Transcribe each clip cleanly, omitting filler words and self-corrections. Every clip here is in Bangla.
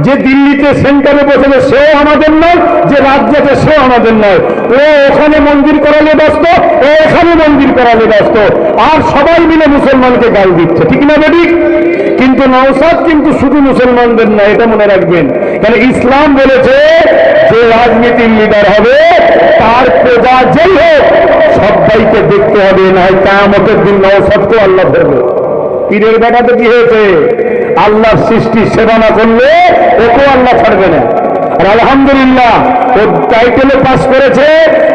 যে দিল্লিতে সেন্টারে বসেছে সেও আমাদের নয়, যে রাজ্যতে সেও আমাদের নয়। ও ওখানে মন্দির করালে ব্যস্ত, ও এখানে মন্দির করালে ব্যস্ত, আর সবাই মিলে মুসলমানকে গাল দিচ্ছে, ঠিক না বেঠিক? কিন্তু নওশাদ কিন্তু শুধু মুসলমানদের নয়, এটা মনে রাখবেন। কারণ ইসলাম বলেছে যে রাজনীতির লিডার হবে তার প্রজা যেই হোক সবাইকে দেখতে হবে, না হয় কিয়ামতের দিন নওশাদকেও আল্লাহ ধরবে। পীরের বেটাতে কি হয়েছে? আল্লাহর সৃষ্টি সেবা না করলে ওকেও আল্লাহ ছাড়বে না। আর আলহামদুলিল্লাহ ও টাইটেলে পাস করেছে,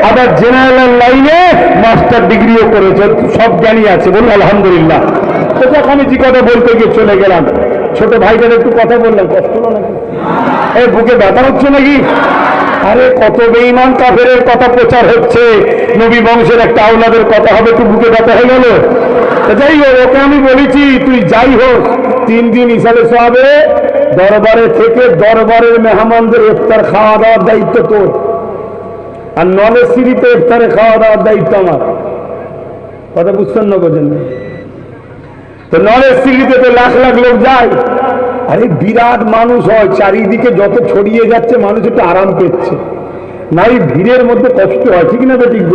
আবার জেনারেল লাইনে মাস্টার ডিগ্রিও করেছে, সব জ্ঞানী আছে, বলুন আলহামদুলিল্লাহ। তো যখন যে কথা বলতে গিয়ে চলে গেলাম, ছোট ভাইটার একটু কথা বললাম, কষ্ট হলো নাকি? এই বুকে ব্যথা হচ্ছে নাকি? আরে কত বেঈমান কাফেরের কথা প্রচার হচ্ছে, নবী বংশের একটা আওলাদের কথা হবে, একটু বুকে ব্যথা হয়ে গেল। যাই হোক, ওকে আমি বলেছি তুই যাই হোক 3 দিন ইসালে সাহাবে দরবারে থেকে দরবারের মেহমানদের ইফতার খাওয়া দাওয়ার দায়িত্ব তোর, আর নলেজ সিঁড়িতে ইফতারে খাওয়া দাওয়ার দায়িত্ব আমার। কথা বুঝছেন না? বোঝেন না? তো নলেজ সিঁড়িতে তো লাখ লাখ লোক যায়, আরে বিরাট মানুষ হয়, চারিদিকে যত ছড়িয়ে যাচ্ছে মানুষ একটু আরাম পেচ্ছে, নাই ভিড়ের মধ্যে কষ্ট হয়, ঠিক না? ঠিক।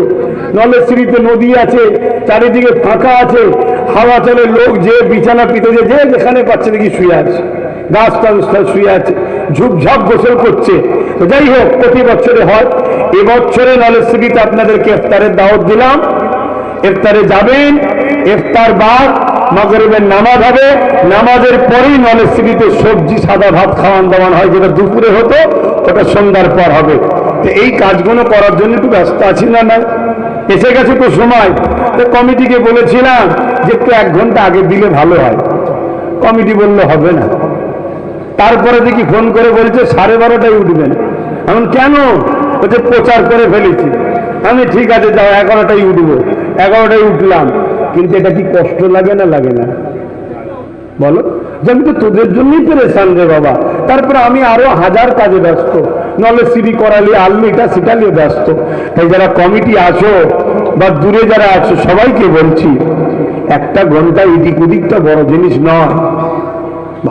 নলেজ সিঁড়িতে নদী আছে, চারিদিকে ফাঁকা আছে, হাওয়া চলে, লোক যে বিছানা পিতে যে যেখানে পাচ্ছে দেখি শুয়ে আছে, গাছ টাছ শুয়ে আছে, ঝুপঝাপ গোসল করছে। তো যাই হোক, প্রতি বছরে হয়। এবছরে নলেজ সিঁড়িতে আপনাদেরকে ইফতারের দাওয়াত দিলাম, ইফতারে যাবেন। ইফতার বাদ মাগরিবের নামাজ হবে, নামাজের পরেই নলেজ সিঁড়িতে সবজি সাদা ভাত খাওয়ান দাওয়ান হয়, যেটা দুপুরে হতো ওটা সন্ধ্যার পর হবে। তো এই কাজগুলো করার জন্য একটু ব্যস্ত আছি না? না এসে গেছে তো সময়। তো কমিটিকে বলেছিলাম যে একটু 1 ঘন্টা আগে দিলে ভালো হয়। কমিটি বললো হবে না। তারপরে দেখি ফোন করে বলছে 12:30টায় উঠবেন। এখন কেন? বলছে প্রচার করে ফেলেছি। আমি ঠিক আছে যাও, 11টায় উঠবো। 11টায় উঠলাম, কিন্তু এটা কি কষ্ট লাগে না? লাগে না বলো? যে আমি তো তোদের জন্যই পেরেছান রে বাবা। তারপরে আমি আরো 1000 কাজে ব্যস্ত, নলেজ সিঁড়ি করালি আলমিটা সেটা নিয়ে ব্যস্ত। তাই যারা কমিটি আছো বা দূরে যারা আছো সবাইকে বলছি, 1 ঘন্টা এদিক ওদিকটা বড় জিনিস নয়।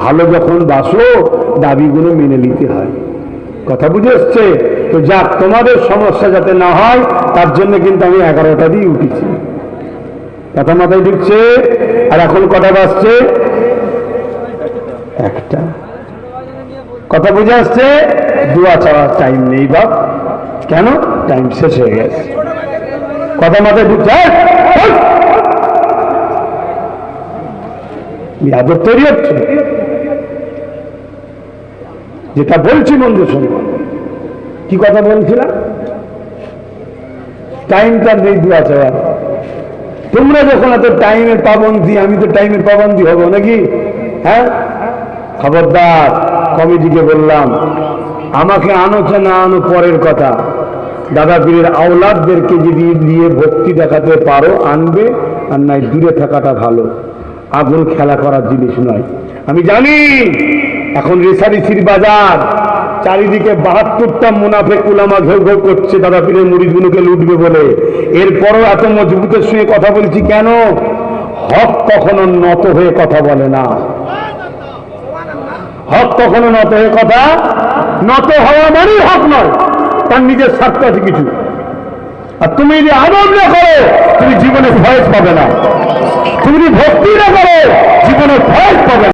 ভালো যখন বাসো দাবিগুলো মেনে নিতে হয়। কথা বুঝে এসছে? তো যাক, তোমাদের সমস্যা যাতে না হয় তার জন্য কিন্তু আমি 11টা দিয়ে উঠেছি। কথা মাথায় ঢুকছে? আর এখন কটা বাজছে? 1টা। কথা বুঝে আসছে? দোয়া চাওয়ার টাইম নেই বাপ। কেন? টাইম শেষ হয়ে গেছে। কথা মাথায় ঢুকছে? বিয়াদব তৈরি হচ্ছে। যেটা বলছি বন্ধু শুনবো। কি কথা বলছিলাম? টাইমটা নেই দোয়া চাওয়ার। তোমরা যখন এত টাইমের পাবন্দি, আমি তো টাইমের পাবন্দি হবো নাকি? হ্যাঁ, খবরদার। কমিটিকে বললাম আমাকে আনো কি না আনো পরের কথা, দাদা পীরের আওলাদদেরকে যদি নিয়ে ভক্তি দেখাতে পারো আনবে, আর নাই দূরে থাকাটা ভালো। আগুন খেলা করার জিনিস নয়। আমি জানি এখন রেসারিসির বাজার, চারিদিকে 72টা মুনাফেক উলামা ঘেউ ঘেউ করছে দাদা পীরের মুরিদগুলোকে লুটবে বলে। এরপরও এত মজবুতের সঙ্গে কথা বলছি কেন? হক কখনো নত হয়ে কথা বলে না। হক কখনো নত হয়ে কথা, নত হওয়া মানেই হক নয়, তার নিজের স্বার্থ আছে কিছু। আর তুমি যদি আদব না করো তুমি জীবনে ফয়েজ পাবে না, তুমি যদি ভক্তি না করো জীবনে ফয়েজ পাবে না।